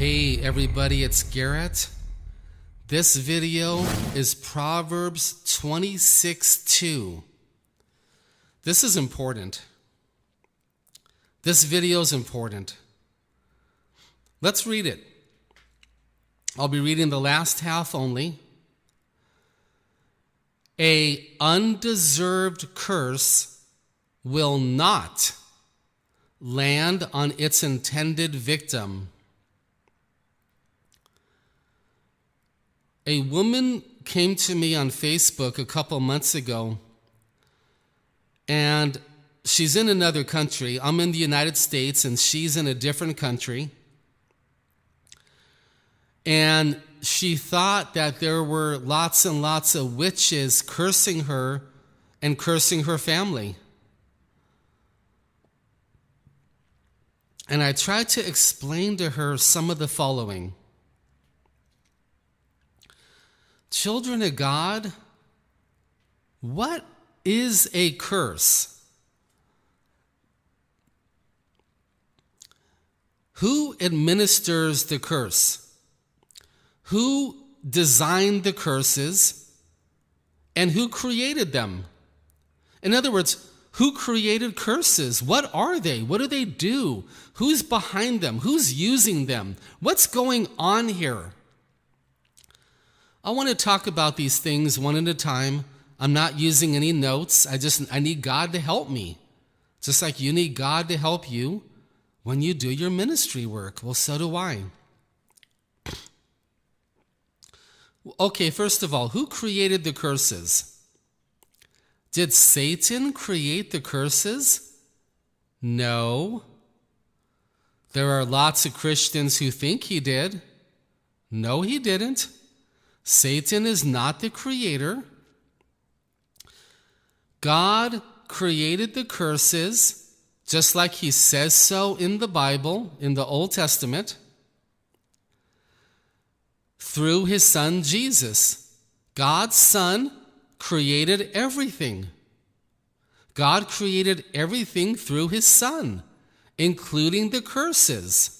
Hey everybody, it's Garrett. This video is Proverbs 26:2. This is important. This video is important. Let's read it. I'll be reading the last half only. An undeserved curse will not land on its intended victim. A woman came to me on Facebook a couple months ago, and she's in another country. I'm in the United States, and she's in a different country. And she thought that there were lots and lots of witches cursing her and cursing her family. And I tried to explain to her some of the following. Children of God, what is a curse? Who administers the curse? Who designed the curses? And who created them? In other words, who created curses? What are they? What do they do? Who's behind them? Who's using them? What's going on here? I want to talk about these things one at a time. I'm not using any notes. I need God to help me. Just like you need God to help you when you do your ministry work. Well, so do I. Okay, first of all, who created the curses? Did Satan create the curses? No. There are lots of Christians who think he did. No, he didn't. Satan is not the creator. God created the curses just like he says so in the Bible, in the Old Testament, through his son Jesus. God's son created everything. God created everything through his son, including the curses.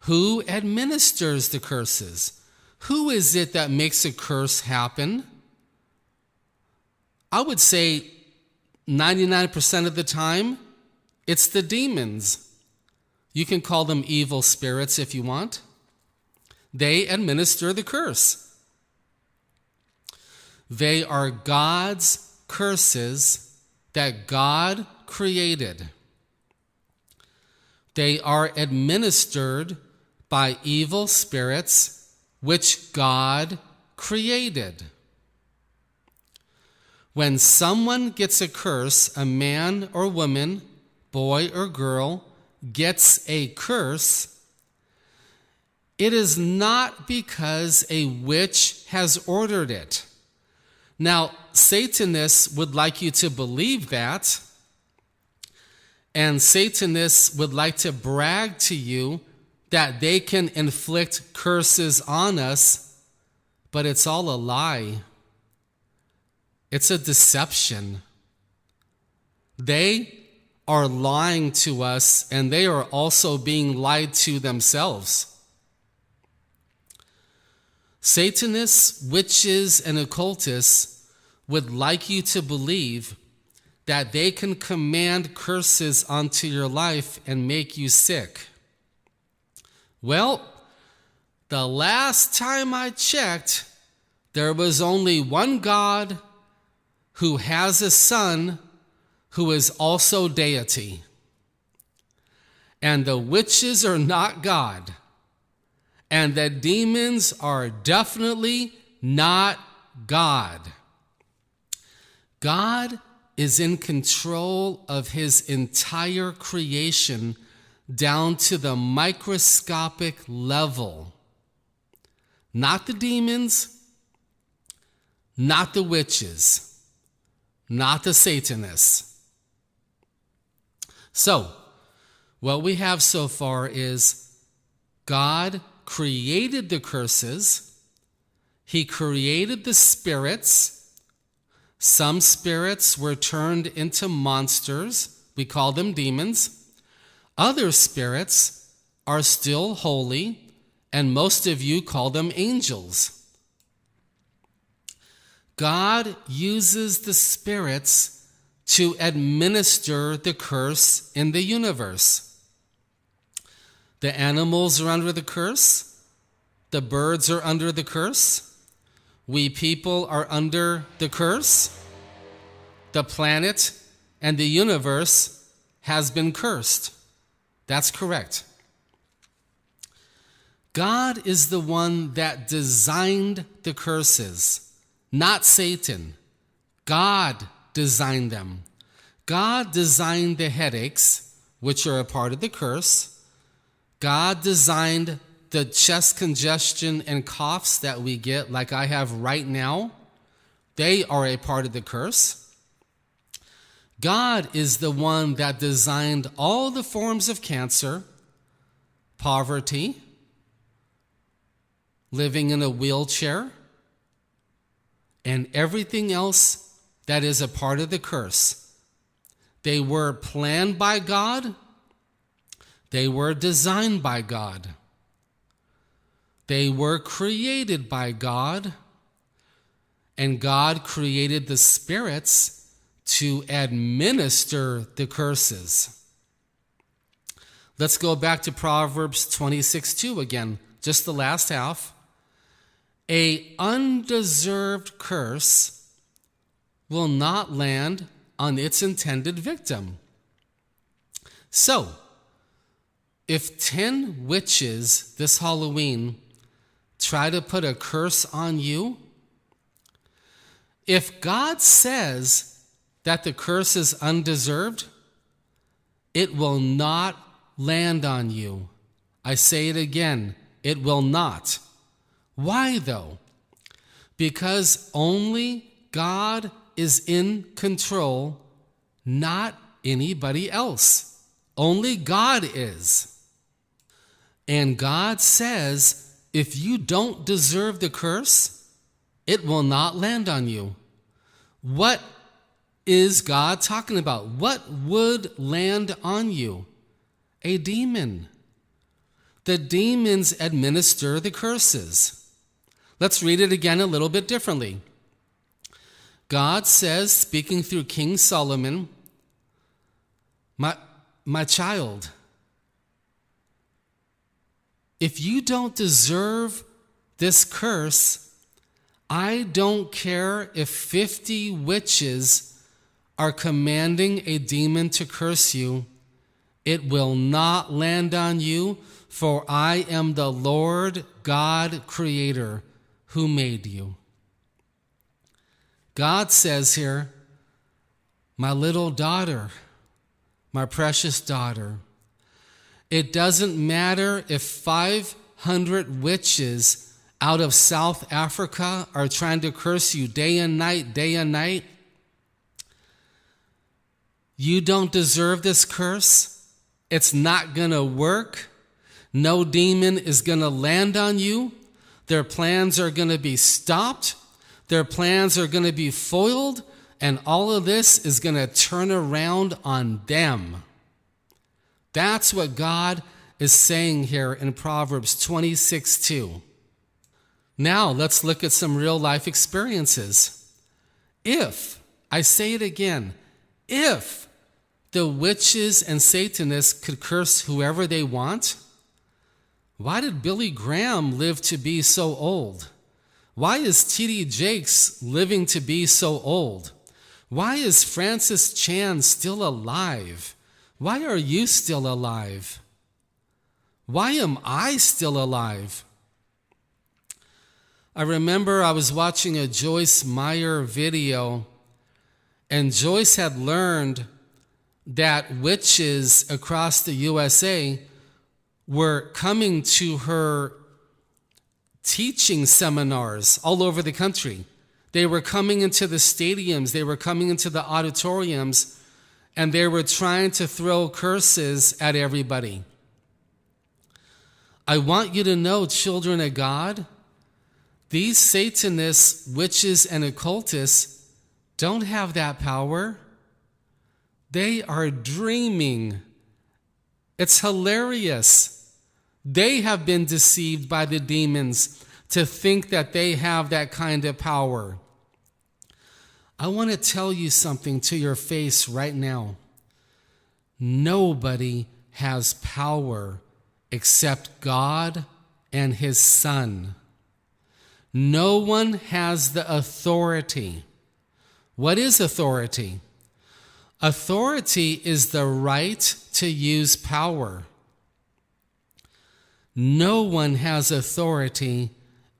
Who administers the curses? Who is it that makes a curse happen? I would say 99% of the time, it's the demons. You can call them evil spirits if you want. They administer the curse. They are God's curses that God created. They are administered by evil spirits which God created. When someone gets a curse, a man or woman, boy or girl, gets a curse, it is not because a witch has ordered it. Now, Satanists would like you to believe that, and Satanists would like to brag to you that they can inflict curses on us, but it's all a lie. It's a deception. They are lying to us, and they are also being lied to themselves. Satanists, witches, and occultists would like you to believe that they can command curses onto your life and make you sick. Well, the last time I checked, there was only one God who has a son who is also deity. And the witches are not God. And the demons are definitely not God. God is in control of his entire creation down to the microscopic level. Not the demons, not the witches, not the Satanists. So, what we have so far is God created the curses. He created the spirits. Some spirits were turned into monsters. We call them demons. Other spirits are still holy, and most of you call them angels. God uses the spirits to administer the curse in the universe. The animals are under the curse. The birds are under the curse. We people are under the curse. The planet and the universe has been cursed. That's correct. God is the one that designed the curses, not Satan. God designed them. God designed the headaches, which are a part of the curse. God designed the chest congestion and coughs that we get, like I have right now. They are a part of the curse. God is the one that designed all the forms of cancer, poverty, living in a wheelchair, and everything else that is a part of the curse. They were planned by God. They were designed by God. They were created by God. And God created the spirits to administer the curses. Let's go back to Proverbs 26:2 again, just the last half. A undeserved curse will not land on its intended victim. So, if 10 witches this Halloween try to put a curse on you, if God says that the curse is undeserved, it will not land on you. I say it again, it will not. Why though? Because only God is in control, not anybody else. Only God is. And God says, if you don't deserve the curse, it will not land on you. What is God talking about? What would land on you? A demon. The demons administer the curses. Let's read it again a little bit differently. God says, speaking through King Solomon, my child, if you don't deserve this curse, I don't care if 50 witches are commanding a demon to curse you. It will not land on you, for I am the Lord God Creator who made you. God says here, my little daughter, my precious daughter, it doesn't matter if 500 witches out of South Africa are trying to curse you day and night, day and night. You don't deserve this curse. It's not going to work. No demon is going to land on you. Their plans are going to be stopped. Their plans are going to be foiled. And all of this is going to turn around on them. That's what God is saying here in Proverbs 26:2. Now let's look at some real life experiences. If, I say it again, if the witches and Satanists could curse whoever they want, why did Billy Graham live to be so old? Why is T.D. Jakes living to be so old? Why is Francis Chan still alive? Why are you still alive? Why am I still alive? I remember I was watching a Joyce Meyer video, and Joyce had learned that witches across the USA were coming to her teaching seminars all over the country. They were coming into the stadiums, they were coming into the auditoriums, and they were trying to throw curses at everybody. I want you to know, children of God, these Satanists, witches, and occultists don't have that power. They are dreaming. It's hilarious. They have been deceived by the demons to think that they have that kind of power. I want to tell you something to your face right now. Nobody has power except God and His Son. No one has the authority. What is authority? Authority is the right to use power. No one has authority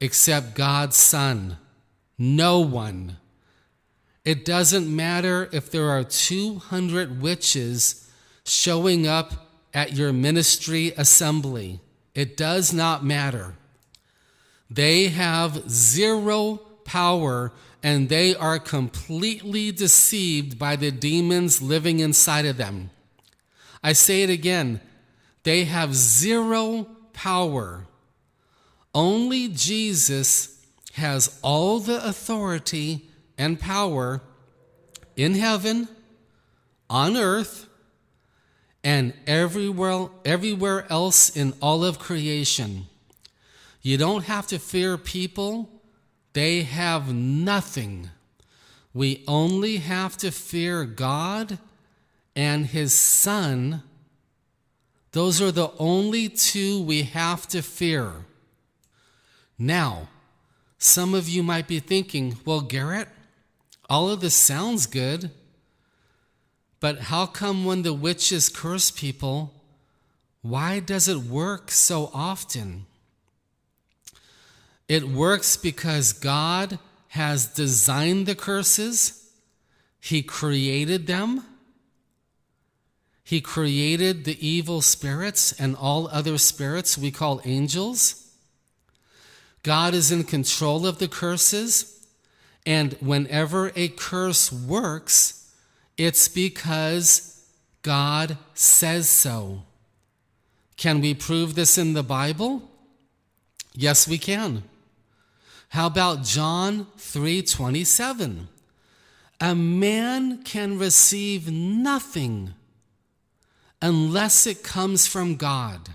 except God's Son. No one. It doesn't matter if there are 200 witches showing up at your ministry assembly. It does not matter. They have zero power, and they are completely deceived by the demons living inside of them. I say it again. They have zero power. Only Jesus has all the authority and power in heaven, on earth, and everywhere else in all of creation. You don't have to fear people. They have nothing. We only have to fear God and His Son. Those are the only two we have to fear. Now, some of you might be thinking, well, Garrett, all of this sounds good, but how come when the witches curse people, why does it work so often? It works because God has designed the curses. He created them. He created the evil spirits and all other spirits we call angels. God is in control of the curses, and whenever a curse works, it's because God says so. Can we prove this in the Bible? Yes, we can. How about John 3:27? A man can receive nothing unless it comes from God.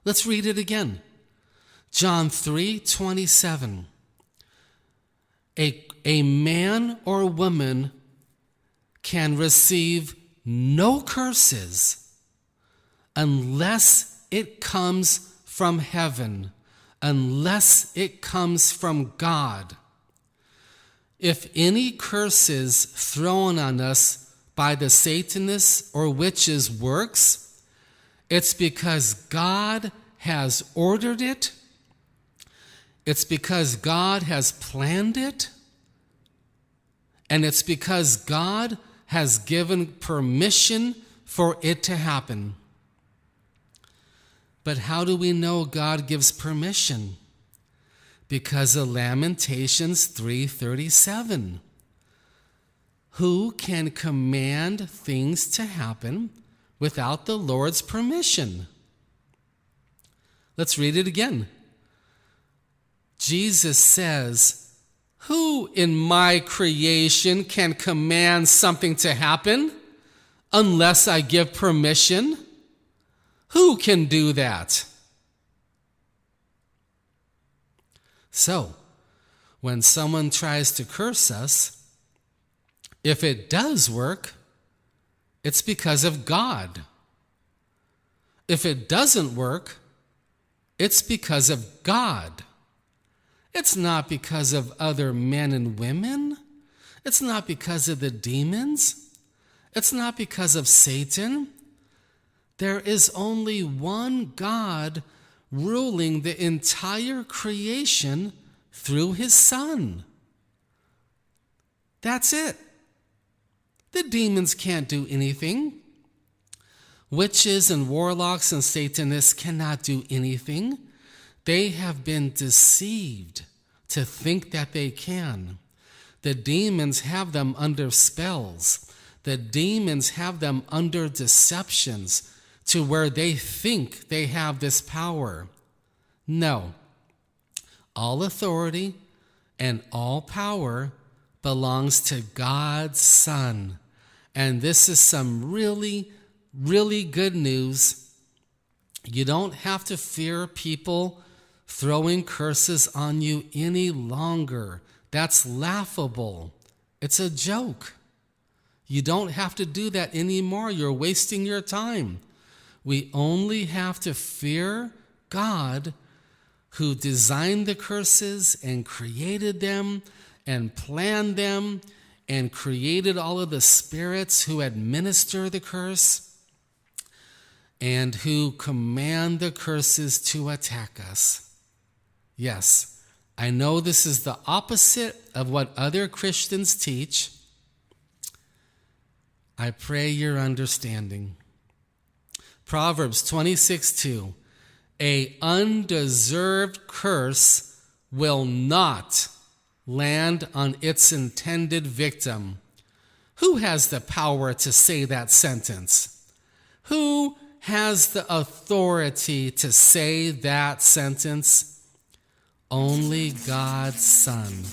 Let's read it again. John 3:27. A man or woman can receive no curses unless it comes from heaven, unless it comes from God. If any curses thrown on us by the Satanists or witches works, it's because God has ordered it. It's because God has planned it. And it's because God has given permission for it to happen. But how do we know God gives permission? Because of Lamentations 3:37. Who can command things to happen without the Lord's permission? Let's read it again. Jesus says, who in my creation can command something to happen unless I give permission? Who can do that? So, when someone tries to curse us, if it does work, it's because of God. If it doesn't work, it's because of God. It's not because of other men and women. It's not because of the demons. It's not because of Satan. There is only one God ruling the entire creation through His Son. That's it. The demons can't do anything. Witches and warlocks and Satanists cannot do anything. They have been deceived to think that they can. The demons have them under spells. The demons have them under deceptions to where they think they have this power. No. All authority and all power belongs to God's Son. And this is some really, really good news. You don't have to fear people throwing curses on you any longer. That's laughable. It's a joke. You don't have to do that anymore. You're wasting your time. We only have to fear God, who designed the curses and created them and planned them and created all of the spirits who administer the curse and who command the curses to attack us. Yes, I know this is the opposite of what other Christians teach. I pray you're understanding. Proverbs 26:2. A undeserved curse will not land on its intended victim. Who has the power to say that sentence? Who has the authority to say that sentence? Only God's Son.